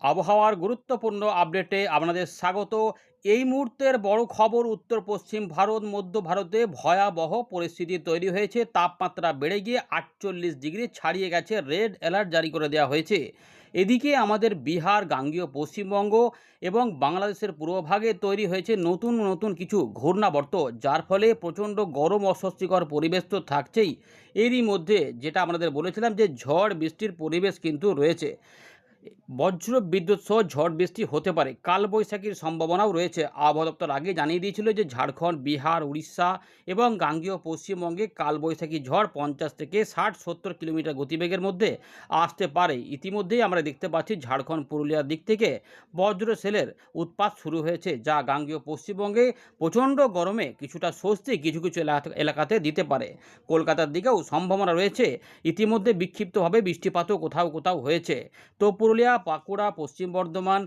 আবহাওয়ার গুরুত্বপূর্ণ আপডেটে আপনাদের স্বাগত। এই মুহূর্তের বড় খবর, উত্তর পশ্চিম ভারত, মধ্য ভারতে ভয়াবহ পরিস্থিতি তৈরি হয়েছে। তাপমাত্রা বেড়ে গিয়ে 48 ডিগ্রি ছাড়িয়ে গেছে, রেড অ্যালার্ট জারি করে দেওয়া হয়েছে। এদিকে আমাদের বিহার, গাঙ্গেয় পশ্চিমবঙ্গ এবং বাংলাদেশের পূর্বভাগে তৈরি হয়েছে নতুন নতুন কিছু ঘূর্ণাবর্ত, যার ফলে প্রচণ্ড গরম অস্বস্তিকর পরিবেশ তো থাকছেই। এরই মধ্যে যেটা আমাদের বলেছিলাম যে ঝড় বৃষ্টির পরিবেশ কিন্তু রয়েছে। বজ্র বিদ্যুৎ সহ ঝড় বৃষ্টি হতে পারে, কালবৈশাখীর সম্ভাবনাও রয়েছে। আবহাওয়া দপ্তর আগে জানিয়ে দিয়েছিল যে ঝাড়খণ্ড, বিহার, উড়িষ্যা এবং গাঙ্গেয় পশ্চিমবঙ্গে কালবৈশাখী ঝড় 50 থেকে 60-70 কিলোমিটার গতিবেগের মধ্যে আসতে পারে। ইতিমধ্যেই আমরা দেখতে পাচ্ছি ঝাড়খণ্ড, পুরুলিয়ার দিক থেকে বজ্র সেলের উৎপাত শুরু হয়েছে, যা গাঙ্গেয় পশ্চিমবঙ্গে প্রচণ্ড গরমে কিছুটা স্বস্তি কিছু কিছু এলাকাতে দিতে পারে। কলকাতার দিকেও সম্ভাবনা রয়েছে। ইতিমধ্যে বিক্ষিপ্তভাবে বৃষ্টিপাতও কোথাও কোথাও হয়েছে। তো পুরুলিয়া, বাঁকুড়া, পশ্চিম বর্ধমান,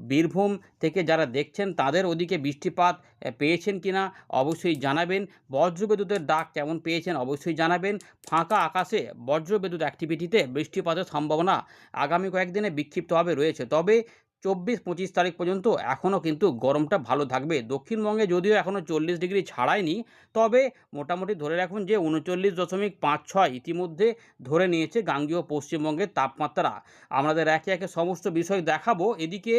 বীরভূম থেকে যারা দেখছেন তাদের ওদিকে বৃষ্টিপাত পেয়েছেন কিনা অবশ্যই জানাবেন। বজ্রবিদ্যুতের ডাক কেমন পেয়েছেন অবশ্যই জানাবেন। ফাঁকা আকাশে বজ্রবিদ্যুৎ অ্যাক্টিভিটিতে বৃষ্টিপাতের সম্ভাবনা আগামী কয়েকদিনে বিক্ষিপ্তভাবে রয়েছে। তবে 24-25 তারিখ পর্যন্ত এখনও কিন্তু গরমটা ভালো থাকবে। দক্ষিণবঙ্গে যদিও এখনও 40 ডিগ্রি ছাড়ায়নি, তবে মোটামুটি ধরে রাখুন যে 39.56 ইতিমধ্যে ধরে নিয়েছে গাঙ্গেয় পশ্চিমবঙ্গের তাপমাত্রা। আমাদের একে একে সমস্ত বিষয় দেখাবো। এদিকে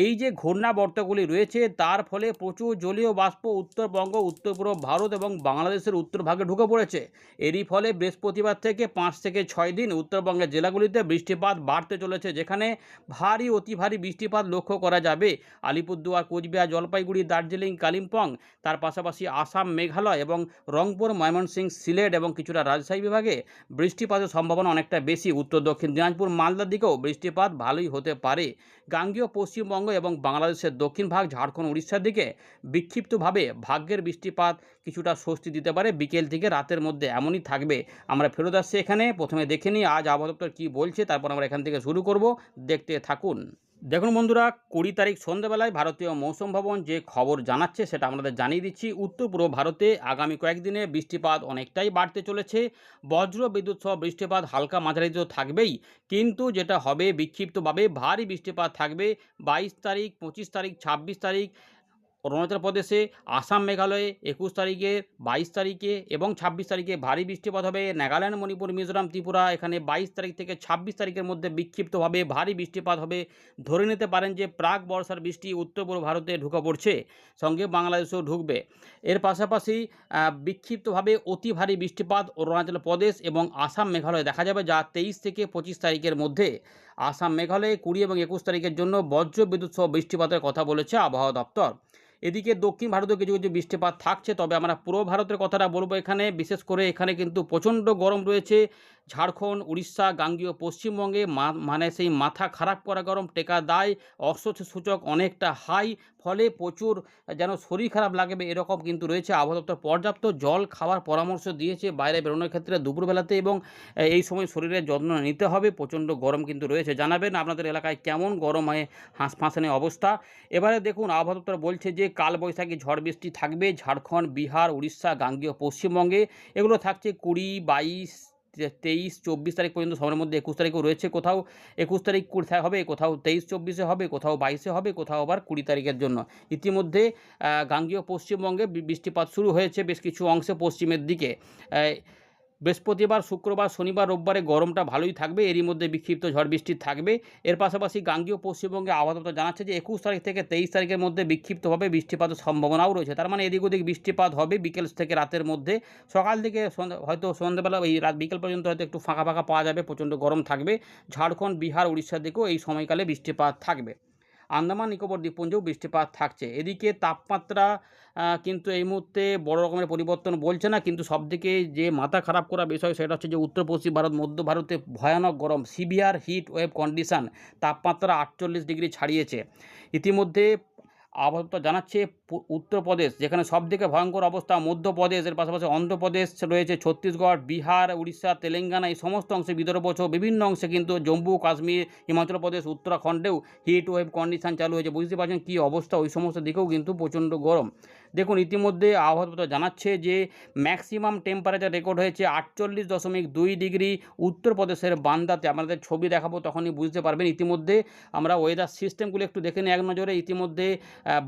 এই যে ঘূর্ণাবর্তগুলি রয়েছে, তার ফলে প্রচুর জলীয় বাষ্প উত্তরবঙ্গ, উত্তর পূর্ব ভারত এবং বাংলাদেশের উত্তরভাগে ঢুকে পড়েছে। এরই ফলে বৃহস্পতিবার থেকে 5 থেকে 6 দিন উত্তরবঙ্গের জেলাগুলিতে বৃষ্টিপাত বাড়তে চলেছে, যেখানে ভারী অতি ভারী বৃষ্টিপাত লক্ষ্য করা যাবে। আলিপুরদুয়ার, কোচবিহার, জলপাইগুড়ি, দার্জিলিং, কালিম্পং, তার পাশাপাশি আসাম, মেঘালয় এবং রংপুর, ময়মনসিংহ, সিলেট এবং কিছুটা রাজশাহী বিভাগে বৃষ্টিপাতের সম্ভাবনা অনেকটা বেশি। উত্তর দক্ষিণ দিনাজপুর, মালদার দিকেও বৃষ্টিপাত ভালোই হতে পারে। গাঙ্গেয় পশ্চিমবঙ্গ এবং বাংলাদেশের দক্ষিণ ভাগ, ঝাড়খণ্ড, উড়িষ্যার দিকে বিক্ষিপ্তভাবে ভাগ্যের বৃষ্টিপাত কিছুটা স্বস্তি দিতে পারে বিকেল থেকে রাতের মধ্যে, এমনই থাকবে। আমরা ফেরত আসছি এখানে। প্রথমে দেখে নিই আজ আবহাওয়া দপ্তর কী বলছে, তারপর আমরা এখান থেকে শুরু করব। দেখতে থাকুন। দেখুন বন্ধুরা, 20 তারিখ সন্ধ্যাবেলায় ভারতীয় মৌসুম ভবন যে খবর জানাচ্ছে সেটা আমাদের জানিয়ে দিচ্ছি। উত্তর পূর্ব ভারতে আগামী কয়েকদিনে বৃষ্টিপাত অনেকটাই বাড়তে চলেছে। বজ্র বিদ্যুৎ সহ বৃষ্টিপাত হালকা মাঝারি তো থাকবেই, কিন্তু যেটা হবে বিক্ষিপ্তভাবে ভারী বৃষ্টিপাত থাকবে 22 তারিখ, 25 তারিখ, 26 তারিখ অরুণাচল প্রদেশে, আসাম, মেঘালয়ে 21 তারিখে, 22 তারিখে এবং 26 তারিখে ভারী বৃষ্টিপাত হবে। নাগাল্যান্ড, মণিপুর, মিজোরাম, ত্রিপুরা এখানে 22 তারিখ থেকে 26 তারিখের মধ্যে বিক্ষিপ্তভাবে ভারী বৃষ্টিপাত হবে। ধরে নিতে পারেন যে প্রাক বর্ষার বৃষ্টি উত্তর পূর্ব ভারতে ঢুকে পড়ছে, সঙ্গে বাংলাদেশেও ঢুকবে। এর পাশাপাশি বিক্ষিপ্তভাবে অতি ভারী বৃষ্টিপাত অরুণাচল প্রদেশ এবং আসাম, মেঘালয়ে দেখা যাবে, যা 23 থেকে 25 তারিখের মধ্যে। আসাম, মেঘালয়ে 20 এবং 21 তারিখের জন্য বজ্র বিদ্যুৎ সহ বৃষ্টিপাতের কথা বলেছে আবহাওয়া দপ্তর। এদিকে দক্ষিণ ভারতেও কিছু কিছু বৃষ্টিপাত থাকছে, তবে আমরা পূর্ব ভারতের কথাটা বলবো এখানে। বিশেষ করে এখানে কিন্তু প্রচণ্ড গরম রয়েছে। ঝাড়খণ্ড, উড়িষ্যা, গাঙ্গেয় পশ্চিমবঙ্গে মানে সেই মাথা খারাপ করা গরম, টেকা দায়, অস্বস্তি সূচক অনেকটা হাই, ফলে প্রচুর যেন শরীর খারাপ লাগবে এরকম কিন্তু রয়েছে। আবহাওয়া দপ্তর পর্যাপ্ত জল খাওয়ার পরামর্শ দিয়েছে বাইরে বেরোনোর ক্ষেত্রে দুপুরবেলাতে, এবং এই সময় শরীরের যত্ন নিতে হবে। প্রচণ্ড গরম কিন্তু রয়েছে। জানাবেন আপনাদের এলাকায় কেমন গরম হয়, হাঁসফাঁসানি অবস্থা। এবারে দেখুন, আবহাওয়া দপ্তর বলছে যে কালবৈশাখী ঝড় বৃষ্টি থাকবে ঝাড়খণ্ড, বিহার, উড়িষ্যা, গাঙ্গেয় পশ্চিমবঙ্গে। এগুলো থাকছে 20, 22, 23, 24 তারিখ পর্যন্ত। সময়ের মধ্যে 21 তারিখও রয়েছে। কোথাও 21 তারিখ হবে, কোথাও 23-24-এ হবে, কোথাও 22-এ হবে, কোথাও আবার 20 তারিখের জন্য। ইতিমধ্যে গাঙ্গেয় পশ্চিমবঙ্গে বৃষ্টিপাত শুরু হয়েছে বেশ কিছু অংশে পশ্চিমের দিকে। বৃহস্পতিবার, শুক্রবার, শনিবার, রোববারে গরমটা ভালোই থাকবে। এরই মধ্যে বিক্ষিপ্ত ঝড় বৃষ্টি থাকবে। এর পাশাপাশি গাঙ্গেয় পশ্চিমবঙ্গে আবহাওয়া দপ্তর জানাচ্ছে যে 21 তারিখ থেকে 23 তারিখের মধ্যে বিক্ষিপ্তভাবে বৃষ্টিপাতের সম্ভাবনাও রয়েছে। তার মানে এদিক ওদিক বৃষ্টিপাত হবে বিকেল থেকে রাতের মধ্যে। সকাল থেকে হয়তো সন্ধ্যাবেলা, এই রাত বিকেল পর্যন্ত হয়তো একটু ফাঁকা ফাঁকা পাওয়া যাবে। প্রচণ্ড গরম থাকবে। ঝাড়খণ্ড, বিহার, উড়িষ্যার দিকেও এই সময়কালে বৃষ্টিপাত থাকবে। আন্দামান নিকোবর দ্বীপপুঞ্জেও বৃষ্টিপাত থাকছে। এদিকে তাপমাত্রা কিন্তু এই মুহূর্তে বড় রকমের পরিবর্তন বলছে না, কিন্তু সবথেকে যে মাথা খারাপ করা বিষয় সেটা হচ্ছে যে উত্তর পশ্চিম ভারত, মধ্য ভারতে ভয়ানক গরম, সিভিয়ার হিট ওয়েভ কন্ডিশান, তাপমাত্রা 48 ডিগ্রি ছাড়িয়েছে। ইতিমধ্যে আবহাওয়া দপ্তর জানাচ্ছে উত্তরপ্রদেশ, যেখানে সবথেকে ভয়ঙ্কর অবস্থা, মধ্যপ্রদেশ, এর পাশাপাশি অন্ধ্রপ্রদেশ রয়েছে, ছত্তিশগড়, বিহার, উড়িষ্যা, তেলেঙ্গানা, এই সমস্ত অংশে, বিদর্ভ সহ বিভিন্ন অংশে কিন্তু, Jammu Kashmir, Himachal Pradesh, উত্তরাখণ্ডেও heat wave condition চালু হয়েছে। বুঝতে পারছেন কী অবস্থা, ওই সমস্ত দিকেও কিন্তু প্রচণ্ড গরম। দেখুন ইতিমধ্যে আবহাওয়া দপ্তর জানাচ্ছে যে ম্যাক্সিমাম টেম্পারেচার রেকর্ড হয়েছে 48.2 ডিগ্রি উত্তরপ্রদেশের বান্দাতে। আমাদের ছবি দেখাবো তখনই বুঝতে পারবেন। ইতিমধ্যে আমরা ওয়েদার সিস্টেমগুলো একটু দেখে নিই এক নজরে। ইতিমধ্যে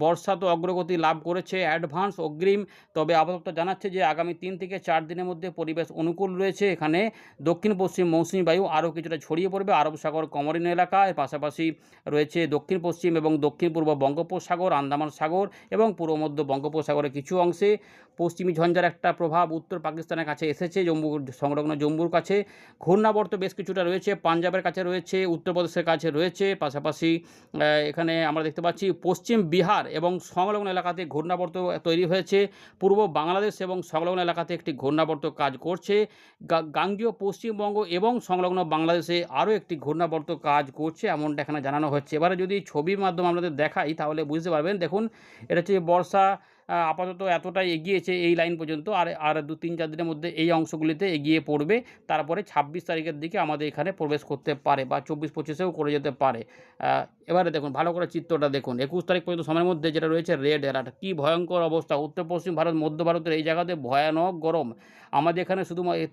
বর্ষা তো অগ্রগতি লাভ করেছে, অ্যাডভান্স অগ্রিম। তবে আবহাওয়া দপ্তর জানাচ্ছে যে আগামী 3 থেকে 4 দিনের মধ্যে পরিবেশ অনুকূল রয়েছে। এখানে দক্ষিণ পশ্চিম মৌসুমী বায়ু আরও কিছুটা ছড়িয়ে পড়বে আরব সাগর কমরিন এলাকা, এর পাশাপাশি রয়েছে দক্ষিণ পশ্চিম এবং দক্ষিণ পূর্ব বঙ্গোপসাগর, আন্দামান সাগর এবং পূর্ব মধ্য বঙ্গোপসাগরের কিছু অংশে। পশ্চিমী ঝঞ্ঝার একটা প্রভাব উত্তর পাকিস্তানের কাছে এসেছে, জম্মু সংলগ্ন জম্মুর কাছে। ঘূর্ণাবর্ত বেশ কিছুটা রয়েছে, পাঞ্জাবের কাছে রয়েছে, উত্তরপ্রদেশের কাছে রয়েছে। পাশাপাশি এখানে আমরা দেখতে পাচ্ছি পশ্চিম বিহার এবং সংলগ্ন এলাকাতে ঘূর্ণাবর্ত তৈরি হয়েছে। পূর্ব বাংলাদেশ এবং সংলগ্ন এলাকাতে একটি ঘূর্ণাবর্ত কাজ করছে। গাঙ্গেয় পশ্চিমবঙ্গ এবং সংলগ্ন বাংলাদেশে আরও একটি ঘূর্ণাবর্ত কাজ করছে, এমনটা এখানে জানানো হচ্ছে। এবারে যদি ছবির মাধ্যমে আপনাদের দেখাই তাহলে বুঝতে পারবেন। দেখুন এটা হচ্ছে বর্ষা আপাতত এতটাই এগিয়েছে এই লাইন পর্যন্ত, আর 2-3-4 দিনের মধ্যে এই অংশগুলিতে এগিয়ে পড়বে। তারপরে 26 তারিখের দিকে আমাদের এখানে প্রবেশ করতে পারে বা 24-25-এও করে যেতে পারে। এবারে দেখুন ভালো করে চিত্রটা দেখুন। 21 তারিখ পর্যন্ত সময়ের মধ্যে যেটা রয়েছে রেড অ্যালার্ট। কী ভয়ঙ্কর অবস্থা! উত্তর পশ্চিম ভারত, মধ্য ভারতের এই জায়গাতে ভয়ানক গরম। আমাদের এখানে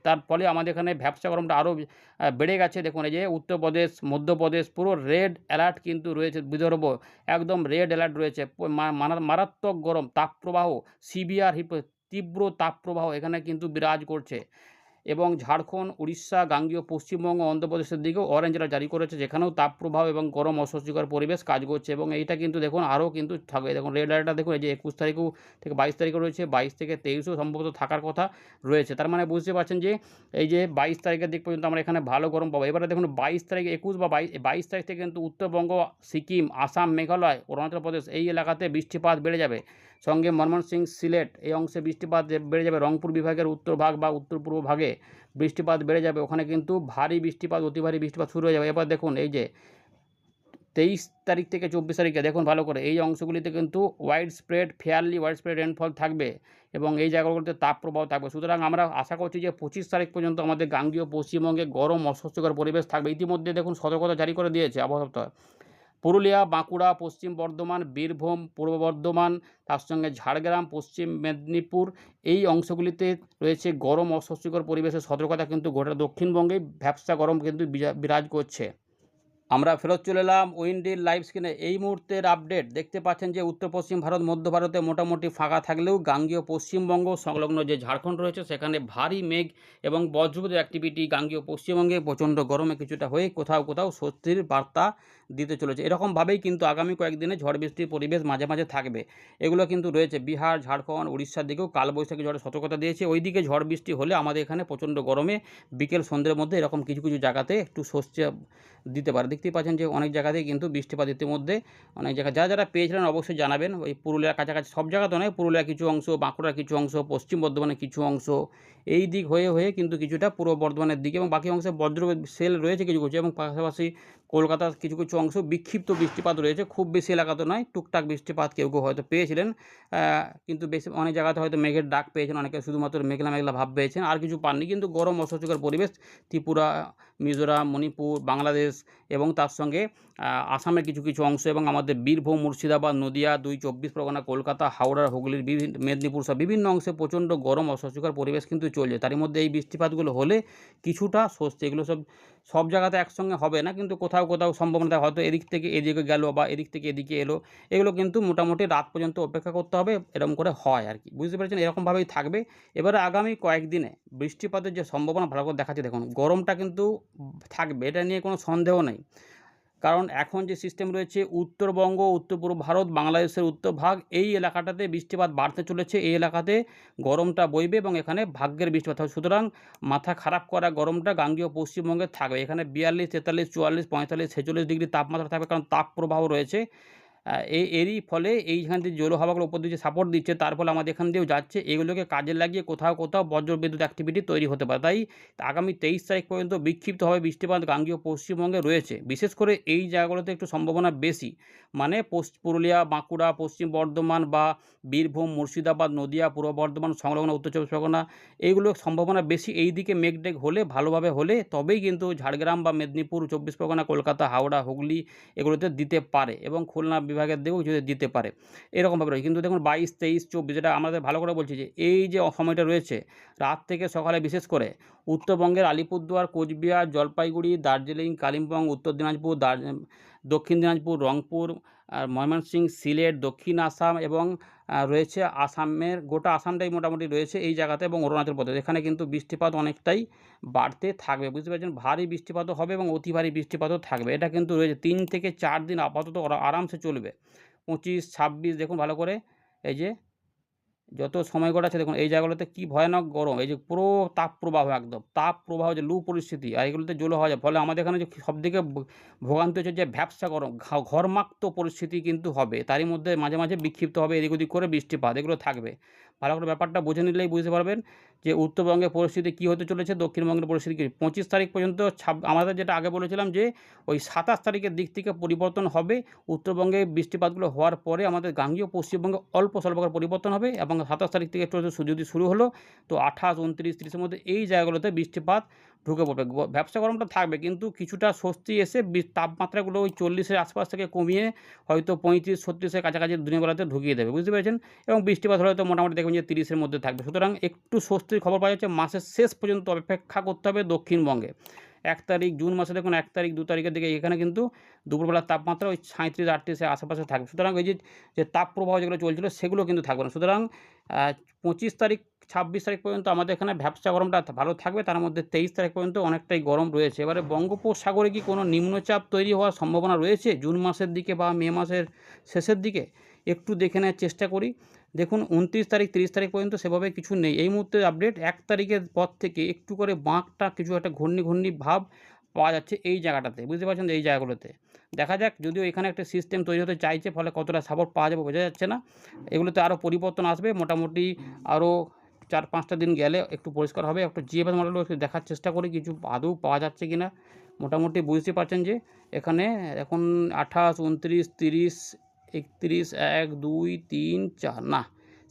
তার ফলে আমাদের এখানে ভ্যাপসা গরমটা আরও বেড়ে গেছে। দেখুন এই যে উত্তরপ্রদেশ, মধ্যপ্রদেশ পুরো রেড অ্যালার্ট কিন্তু রয়েছে। বিদর্ভ একদম রেড অ্যালার্ট রয়েছে। মারাত্মক গরম, তাপপ্রবাহ, সিভিয়ার তীব্র তাপপ্রবাহ এখানে কিন্তু বিরাজ করছে। এবং ঝাড়খণ্ড, উড়িষ্যা, গাঙ্গেয় পশ্চিমবঙ্গ, অন্ধ্রপ্রদেশের দিকেও অরেঞ্জ অ্যালার্ট জারি করেছে, যেখানেও তাপপ্রবাহ এবং গরম অস্বস্তিকর পরিবেশ কাজ করছে। এবং এইটা কিন্তু দেখুন আরও কিন্তু থাকবে। দেখুন রেড অ্যালার্টটা দেখুন এই যে 21 তারিখও থেকে 22 তারিখও রয়েছে, 22 থেকে 23ও সম্ভবত থাকার কথা রয়েছে। তার মানে বুঝতে পারছেন যে এই যে 22 তারিখের দিক পর্যন্ত আমরা এখানে ভালো গরম পাবো। এবারে দেখুন 22 তারিখ, 21 বা 22 তারিখ থেকে কিন্তু উত্তরবঙ্গ, সিকিম, আসাম, মেঘালয়, অরুণাচল প্রদেশ এই এলাকাতে বৃষ্টিপাত বেড়ে যাবে। সঙ্গে ময়মনসিংহ, সিলেট এই অংশে বৃষ্টিপাত বেড়ে যাবে। রংপুর বিভাগের উত্তর ভাগ বা উত্তর পূর্ব ভাগে বৃষ্টিপাত বেড়ে যাবে। ওখানে কিন্তু ভারী বৃষ্টিপাত, অতি ভারী বৃষ্টিপাত শুরু হয়ে যাবে। এবার দেখুন এই যে 23 তারিখ থেকে 24 তারিখে দেখুন ভালো করে এই অংশগুলিতে কিন্তু ফেয়ারলি ওয়াইড স্প্রেড রেনফল থাকবে এবং এই জায়গাগুলোতে তাপপ্রবাহ থাকবে। সুতরাং আমরা আশা করছি যে 25 তারিখ পর্যন্ত আমাদের গাঙ্গেয় পশ্চিমবঙ্গে গরম অস্বস্তিকর পরিবেশ থাকবে। ইতিমধ্যে দেখুন সতর্কতা জারি করে দিয়েছে আবহাওয়া দপ্তর। পুরুলিয়া, বাঁকুড়া, পশ্চিম বর্ধমান, বীরভূম, পূর্ব বর্ধমান, তার সঙ্গে ঝাড়গ্রাম, পশ্চিম মেদিনীপুর এই অংশগুলিতে রয়েছে গরম অস্বস্তিকর পরিবেশের সতর্কতা। কিন্তু গোটা দক্ষিণবঙ্গে ভ্যাপসা গরম কিন্তু বিরাজ করছে। আমরা ফেরত চলে এলাম উইন্ডির লাইভ স্ক্রিনে। এই মুহূর্তের আপডেট দেখতে পাচ্ছেন যে উত্তর পশ্চিম ভারত, মধ্য ভারতে মোটামুটি ফাঁকা থাকলেও গাঙ্গেয় পশ্চিমবঙ্গ সংলগ্ন যে ঝাড়খণ্ড রয়েছে সেখানে ভারী মেঘ এবং বজ্রপাতের অ্যাক্টিভিটি গাঙ্গেয় পশ্চিমবঙ্গে প্রচণ্ড গরমে কিছুটা হয়ে কোথাও কোথাও স্বস্তির বার্তা দিতে চলেছে। এরকমভাবেই কিন্তু আগামী কয়েকদিনে ঝড় বৃষ্টির পরিবেশ মাঝে মাঝে থাকবে। এগুলো কিন্তু রয়েছে বিহার, ঝাড়খণ্ড, উড়িষ্যার দিকেও কালবৈশাখী ঝড়ের সতর্কতা দিয়েছে। ওইদিকে ঝড় বৃষ্টি হলে আমাদের এখানে প্রচণ্ড গরমে বিকেল সন্ধ্যের মধ্যে এরকম কিছু কিছু জায়গাতে একটু স্বস্তি দিতে পারে। দেখতেই পাচ্ছেন যে অনেক জায়গাতেই কিন্তু বৃষ্টিপাত ইতিমধ্যে অনেক জায়গায় যারা পেয়েছিলেন অবশ্যই জানাবেন। ওই পুরুলিয়ার কাছাকাছি সব জায়গাতে নয়, পুরুলিয়ার কিছু অংশ, বাঁকুড়ার কিছু অংশ, পশ্চিম বর্ধমানের কিছু অংশ, এই দিক হয়ে হয়ে কিন্তু কিছুটা পূর্ব বর্ধমানের দিকে এবং বাকি অংশে বজ্র সেল রয়েছে কিছু কিছু, এবং পাশাপাশি কলকাতার কিছু কিছু অংশ বিক্ষিপ্ত বৃষ্টিপাত রয়েছে। খুব বেশি এলাকাতে নয়, টুকটাক বৃষ্টিপাত কেউ কেউ হয়তো পেয়েছিলেন। কিন্তু বেশি অনেক জায়গাতে হয়তো মেঘের ডাক পেয়েছেন, অনেকে শুধুমাত্র মেঘলা মেঘলা ভাব পেয়েছেন, আর কিছু পাননি। কিন্তু গরম অস্বস্তিকর পরিবেশ ত্রিপুরা, মিজোরাম, মণিপুর, বাংলাদেশ এবং তার সঙ্গে আসামের কিছু কিছু অংশ এবং আমাদের বীরভূম, মুর্শিদাবাদ, নদিয়া, 2 24 পরগনা, কলকাতা, হাওড়া, হুগলির মেদিনীপুর সব বিভিন্ন অংশে প্রচণ্ড গরম অস্বস্তিকর পরিবেশ কিন্তু চলছে। তারই মধ্যে এই বৃষ্টিপাতগুলো হলে কিছুটা স্বস্তি। এগুলো সব জায়গাতে একসঙ্গে হবে না, কিন্তু কোথাও কোথাও সম্ভাবনা হয়তো এদিক থেকে এদিকে গেল বা এদিক থেকে এদিকে এলো। এগুলো কিন্তু মোটামুটি রাত পর্যন্ত অপেক্ষা করতে হবে, এরকম করে হয় আর কি, বুঝতে পেরেছেন? এরকমভাবেই থাকবে। এবারে আগামী কয়েকদিনে বৃষ্টিপাতের যে সম্ভাবনা ভালো করে দেখাচ্ছে দেখুন। গরমটা কিন্তু থাকবে, এটা নিয়ে কোনো সন্দেহ নেই। কারণ এখন যে সিস্টেম রয়েছে উত্তরবঙ্গ, উত্তর পূর্ব ভারত, বাংলাদেশের উত্তরভাগ এই এলাকাটাতে বৃষ্টিপাত বাড়তে চলেছে। এই এলাকাতে গরমটা বইবে এবং এখানে ভাগ্যের বৃষ্টিপাত হবে। সুতরাং মাথা খারাপ করা গরমটা গাঙ্গেয় পশ্চিমবঙ্গে থাকবে। এখানে 42, 43, 44, 45, 46 ডিগ্রি তাপমাত্রা থাকবে, কারণ তাপপ্রবাহ রয়েছে। এরই ফলে এইখান দিয়ে জলীয় হাওয়াগুলো উপর দিয়ে সাপোর্ট দিচ্ছে, তার ফলে আমাদের এখান দিয়েও যাচ্ছে। এগুলোকে কাজে লাগিয়ে কোথাও কোথাও বজ্রবিদ্যুৎ অ্যাক্টিভিটি তৈরি হতে পারে। তাই আগামী 23 তারিখ পর্যন্ত বিক্ষিপ্তভাবে বৃষ্টিপাত গাঙ্গেয় পশ্চিমবঙ্গে রয়েছে। বিশেষ করে এই জায়গাগুলোতে একটু সম্ভাবনা বেশি, মানে পুরুলিয়া, বাঁকুড়া, পশ্চিম বর্ধমান বা বীরভূম, মুর্শিদাবাদ, নদিয়া, পূর্ব বর্ধমান, সংলগ্ন উত্তর 24 পরগনা এইগুলোর সম্ভাবনা বেশি। এই দিকে মেঘডেক হলে ভালোভাবে হলে তবেই কিন্তু ঝাড়গ্রাম বা মেদিনীপুর, 24 পরগনা, কলকাতা, হাওড়া, হুগলি এগুলোতে দিতে পারে। এবং খুলনা বিভাগ বিভাগের দিকেও যদি দিতে পারে, এরকমভাবে রয়েছে। কিন্তু দেখুন 22, 23, 24 যেটা আমাদের ভালো করে বলছি যে এই যে সময়টা রয়েছে রাত থেকে সকালে, বিশেষ করে উত্তরবঙ্গের আলিপুরদুয়ার, কোচবিহার, জলপাইগুড়ি, দার্জিলিং, কালিম্পং, উত্তর দিনাজপুর, দক্ষিণ দিনাজপুর, রংপুর, ময়মনসিংহ, সিলেট, দক্ষিণ আসাম এবং রয়েছে আসামের গোটা আসামটাই মোটামুটি রয়েছে এই জায়গাতে, এবং অরুণাচল প্রদেশ। এখানে কিন্তু বৃষ্টিপাত অনেকটাই বাড়তে থাকবে, বুঝতে পারছেন? ভারী বৃষ্টিপাতও হবে এবং অতি ভারী বৃষ্টিপাতও থাকবে। এটা কিন্তু রয়েছে 3 থেকে 4 দিন আপাতত আরামসে চলবে। 25, 26 দেখুন ভালো করে, এই যে যত সময় গড়াচ্ছে দেখুন এই জায়গাগুলোতে কি ভয়ানক গরম, এই যে পুরো তাপপ্রবাহ, একদম তাপপ্রবাহ, যে লু পরিস্থিতি, আর এগুলোতে জল হওয়া যায়। ফলে আমাদের এখানে যে সবদিকে ভোগান্তি হচ্ছে যে ভ্যাপসা গরম, ঘরমাক্ত পরিস্থিতি কিন্তু হবে। তারই মধ্যে মাঝে মাঝে বিক্ষিপ্ত হবে এদিক ওদিক করে বৃষ্টিপাত, এগুলো থাকবে। ভালো করে ব্যাপারটা বুঝে নিলেই বুঝতে পারবেন যে উত্তরবঙ্গের পরিস্থিতি কী হতে চলেছে, দক্ষিণবঙ্গের পরিস্থিতি কী। 25 তারিখ পর্যন্ত আমাদের যেটা আগে বলেছিলাম যে ওই 27 তারিখের দিক থেকে পরিবর্তন হবে। উত্তরবঙ্গে বৃষ্টিপাতগুলো হওয়ার পরে আমাদের গাঙ্গেয় পশ্চিমবঙ্গে অল্প স্বল্প করে পরিবর্তন হবে, এবং 27 তারিখ থেকে একটু যদি শুরু হলো তো 28, 29, 30-এর মধ্যে এই জায়গাগুলোতে বৃষ্টিপাত ঢুকে পড়বে। ভ্যাপসা গরমটা থাকবে, কিন্তু কিছুটা স্বস্তি এসে তাপমাত্রাগুলো ওই 40-এর আশপাশ থেকে কমিয়ে হয়তো 35-36-এর কাছাকাছি দিনের বেলাতে ঢুকিয়ে দেবে, বুঝতে পেরেছেন? এবং বৃষ্টিপাত হলে তো মোটামুটি দেখবেন যে 30-এর মধ্যে থাকবে। সুতরাং একটু স্বস্তির খবর পাওয়া যাচ্ছে। মাসের শেষ পর্যন্ত অপেক্ষা করতে হবে দক্ষিণবঙ্গে। 1 তারিখ জুন মাসে দেখুন 1 তারিখ 2 তারিখের দিকে এখানে কিন্তু দুপুরবেলার তাপমাত্রা ওই 37-38-এর আশেপাশে থাকবে। সুতরাং ওই যে তাপপ্রবাহ যেগুলো চলছিল সেগুলো কিন্তু থাকবে না। সুতরাং 25 তারিখ 26 তারিখ পর্যন্ত আমাদের এখানে ভ্যাপসা গরমটা ভালো থাকবে। তার মধ্যে 23 তারিখ পর্যন্ত অনেকটাই গরম রয়েছে। এবারে বঙ্গোপসাগরে কি কোনো নিম্নচাপ তৈরি হওয়ার সম্ভাবনা রয়েছে জুন মাসের দিকে বা মে মাসের শেষের দিকে? একটু দেখে নেওয়ার চেষ্টা করি। দেখুন 29 তারিখ 30 তারিখ পর্যন্ত সেভাবে কিছু নেই। এই মুহূর্তে আপডেট 1 তারিখের পর থেকে একটু করে বাঁকটা কিছু একটা ঘূর্ণি ভাব পাওয়া যাচ্ছে এই জায়গাটাতে, বুঝতে পারছেন তো? এই জায়গাগুলোতে দেখা যাক, যদিও এখানে একটা সিস্টেম তৈরি হতে চাইছে, ফলে কতটা সাপোর্ট পাওয়া যাবে বোঝা যাচ্ছে না। এগুলোতে আরও পরিবর্তন আসবে, মোটামুটি আরও 4-5টা দিন গেলে একটু পরিষ্কার হবে। একটু জিএফএস মডেলও একটু দেখার চেষ্টা করি কিছু আদৌ পাওয়া যাচ্ছে কি না। মোটামুটি বুঝতে পারছেন যে এখানে এখন 28, 29, 30, 31, 1, 2, 3, 4 না,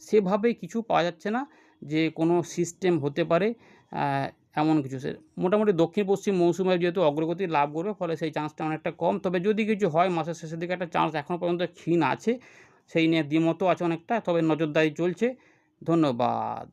সেভাবে কিছু পাওয়া যাচ্ছে না যে কোনো সিস্টেম হতে পারে এমন কিছু। মোটামুটি দক্ষিণ পশ্চিম মৌসুমে যেহেতু অগ্রগতি লাভ করবে, ফলে সেই চান্সটা অনেকটা কম। তবে যদি কিছু হয় মাসের শেষের দিকে একটা চান্স এখনও পর্যন্ত ক্ষীণ আছে, সেই নিয়ে দ্বিমতও আছে অনেকটা, তবে নজরদারি চলছে। ধন্যবাদ।